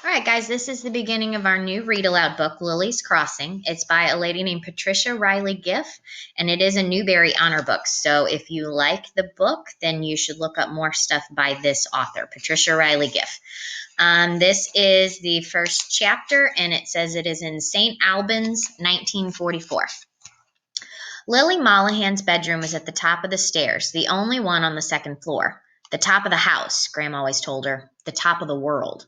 All right, guys, this is the beginning of our new read aloud book, Lily's Crossing. It's by a lady named Patricia Riley Giff, and it is a Newbery Honor book. So if you like the book, then you should look up more stuff by this author, Patricia Riley Giff. This is the first chapter, and it says it is in St. Albans, 1944. Lily Mollahan's bedroom was at the top of the stairs, the only one on the second floor. The top of the house, Graham always told her. The top of the world.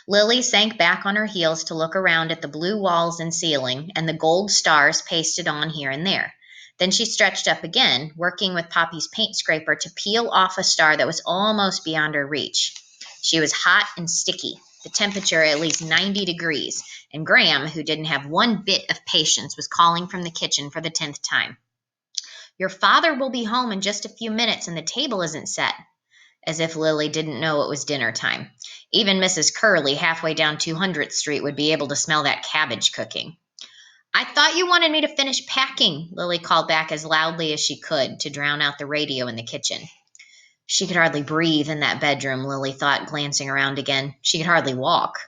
Lily sank back on her heels to look around at the blue walls and ceiling and the gold stars pasted on here and there. Then she stretched up again, working with Poppy's paint scraper to peel off a star that was almost beyond her reach. She was hot and sticky, the temperature at least 90 degrees, and Graham, who didn't have one bit of patience, was calling from the kitchen for the 10th time. "Your father will be home in just a few minutes and the table isn't set." As if Lily didn't know it was dinner time. Even Mrs. Curley, halfway down 200th Street, would be able to smell that cabbage cooking. "I thought you wanted me to finish packing," Lily called back as loudly as she could to drown out the radio in the kitchen. She could hardly breathe in that bedroom, Lily thought, glancing around again. She could hardly walk.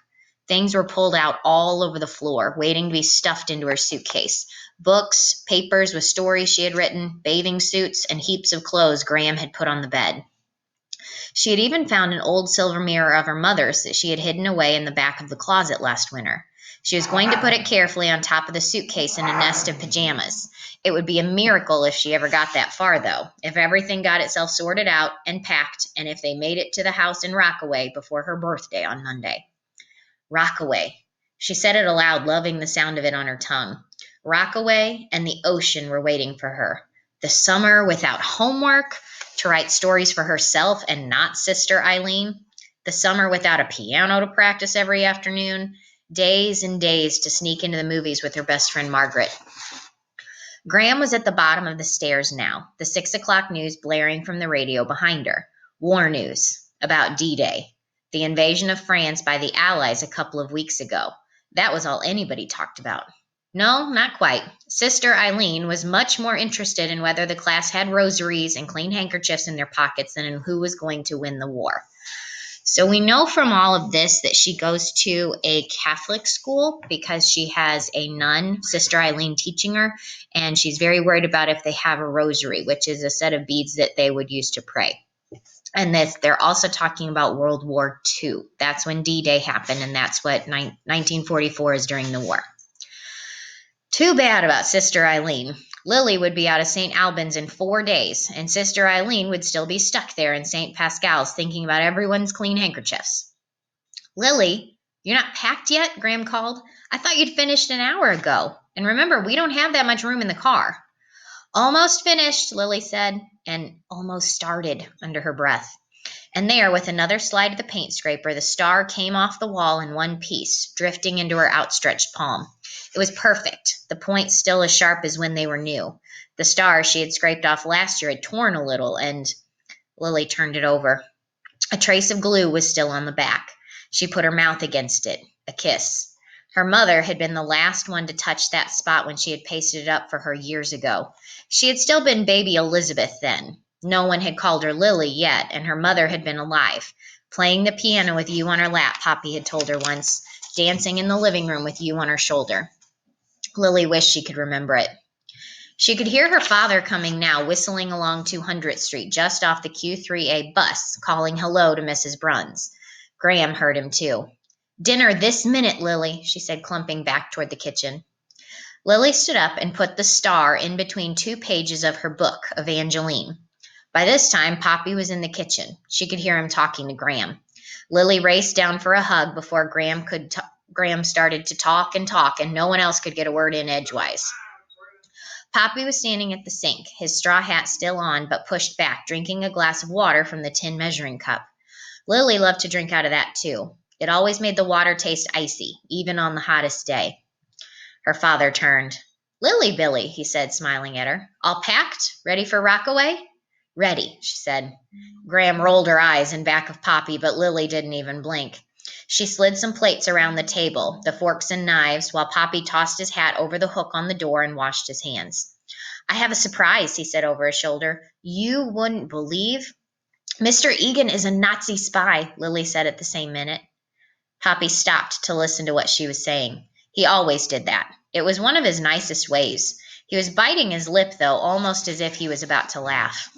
Things were pulled out all over the floor, waiting to be stuffed into her suitcase. Books, papers with stories she had written, bathing suits, and heaps of clothes Graham had put on the bed. She had even found an old silver mirror of her mother's that she had hidden away in the back of the closet last winter. She was going to put it carefully on top of the suitcase in a nest of pajamas. It would be a miracle if she ever got that far, though, if everything got itself sorted out and packed, and if they made it to the house in Rockaway before her birthday on Monday. Rockaway. She said it aloud, loving the sound of it on her tongue. Rockaway and the ocean were waiting for her. The summer without homework, to write stories for herself and not Sister Eileen. The summer without a piano to practice every afternoon. Days and days to sneak into the movies with her best friend Margaret. Graham was at the bottom of the stairs now, the 6 o'clock news blaring from the radio behind her. War news about D-Day, the invasion of France by the Allies a couple of weeks ago. That was all anybody talked about. No, not quite. Sister Eileen was much more interested in whether the class had rosaries and clean handkerchiefs in their pockets than in who was going to win the war. So we know from all of this that she goes to a Catholic school because she has a nun, Sister Eileen, teaching her, and she's very worried about if they have a rosary, which is a set of beads that they would use to pray. And they're also talking about World War II. That's when D-Day happened, and that's what 1944 is during the war. Too bad about Sister Eileen. Lily would be out of St. Albans in 4 days, and Sister Eileen would still be stuck there in St. Pascal's thinking about everyone's clean handkerchiefs. "Lily, you're not packed yet?" Graham called. "I thought you'd finished an hour ago. And remember, we don't have that much room in the car." "Almost finished," Lily said, and almost started under her breath. And there, with another slide of the paint scraper, the star came off the wall in one piece, drifting into her outstretched palm. It was perfect, the point still as sharp as when they were new. The star she had scraped off last year had torn a little, and Lily turned it over. A trace of glue was still on the back. She put her mouth against it, a kiss. Her mother had been the last one to touch that spot when she had pasted it up for her years ago. She had still been baby Elizabeth then. No one had called her Lily yet, and her mother had been alive, playing the piano with you on her lap, Poppy had told her once, dancing in the living room with you on her shoulder. Lily wished she could remember it. She could hear her father coming now, whistling along 200th Street, just off the Q3A bus, calling hello to Mrs. Bruns. Graham heard him too. "Dinner this minute, Lily," she said, clumping back toward the kitchen. Lily stood up and put the star in between 2 pages of her book, Evangeline. By this time, Poppy was in the kitchen. She could hear him talking to Graham. Lily raced down for a hug before Graham started to talk, and no one else could get a word in edgewise. Poppy was standing at the sink, his straw hat still on but pushed back, drinking a glass of water from the tin measuring cup. Lily loved to drink out of that too. It always made the water taste icy, even on the hottest day. Her father turned. "Lily Billy," he said, smiling at her. "All packed? Ready for Rockaway?" "Ready," she said. Graham rolled her eyes in back of Poppy, but Lily didn't even blink. She slid some plates around the table, the forks and knives, while Poppy tossed his hat over the hook on the door and washed his hands. "I have a surprise," he said over his shoulder. "You wouldn't believe—" "Mr. Egan is a Nazi spy," Lily said at the same minute. Poppy stopped to listen to what she was saying. He always did that. It was one of his nicest ways. He was biting his lip, though, almost as if he was about to laugh.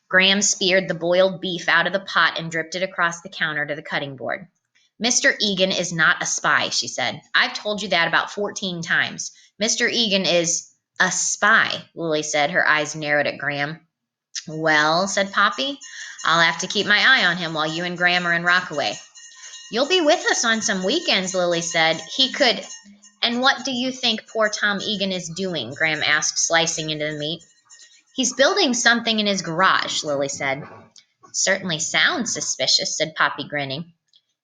Graham speared the boiled beef out of the pot and dripped it across the counter to the cutting board. Mr. Egan is not a spy, she said. I've told you that about 14 times. Mr. Egan is a spy, Lily said, her eyes narrowed at Graham. Well, said Poppy, I'll have to keep my eye on him while you and Graham are in Rockaway. You'll be with us on some weekends, Lily said. He could. And what do you think poor Tom Egan is doing? Graham asked, slicing into the meat. He's building something in his garage, Lily said. Certainly sounds suspicious, said Poppy, grinning.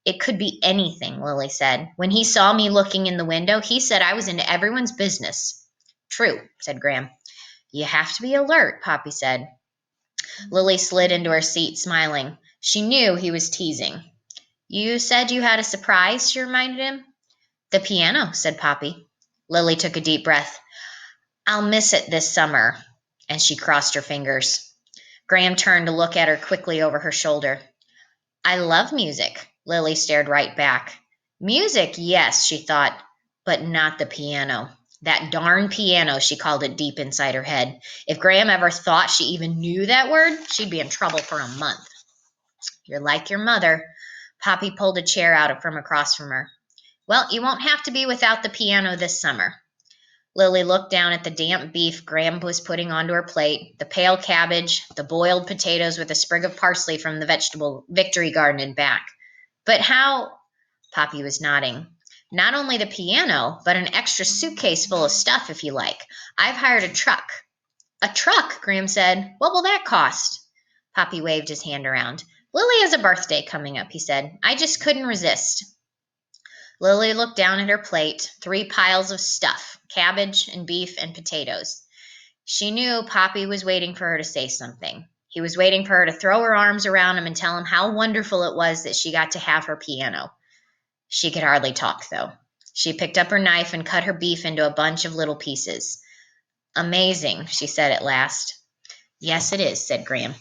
It could be anything, Lily said. When he saw me looking in the window, he said I was into everyone's business. True, said Graham. You have to be alert, Poppy said. Lily slid into her seat, smiling. She knew he was teasing. You said you had a surprise, she reminded him. The piano, said Poppy. Lily took a deep breath. I'll miss it this summer. And she crossed her fingers. Graham turned to look at her quickly over her shoulder. I love music. Lily stared right back. Music, yes, she thought, but not the piano. That darn piano, she called it deep inside her head. If Graham ever thought she even knew that word, she'd be in trouble for a month. You're like your mother. Poppy pulled a chair out from across from her. Well, you won't have to be without the piano this summer. Lily looked down at the damp beef Graham was putting onto her plate, the pale cabbage, the boiled potatoes with a sprig of parsley from the vegetable victory garden and back. But how? Poppy was nodding. Not only the piano, but an extra suitcase full of stuff, if you like. I've hired a truck. A truck, Graham said. What will that cost? Poppy waved his hand around. Lily has a birthday coming up, he said. I just couldn't resist. Lily looked down at her plate, 3 piles of stuff, cabbage and beef and potatoes. She knew Poppy was waiting for her to say something. He was waiting for her to throw her arms around him and tell him how wonderful it was that she got to have her piano. She could hardly talk, though. She picked up her knife and cut her beef into a bunch of little pieces. Amazing, she said at last. Yes, it is, said Graham.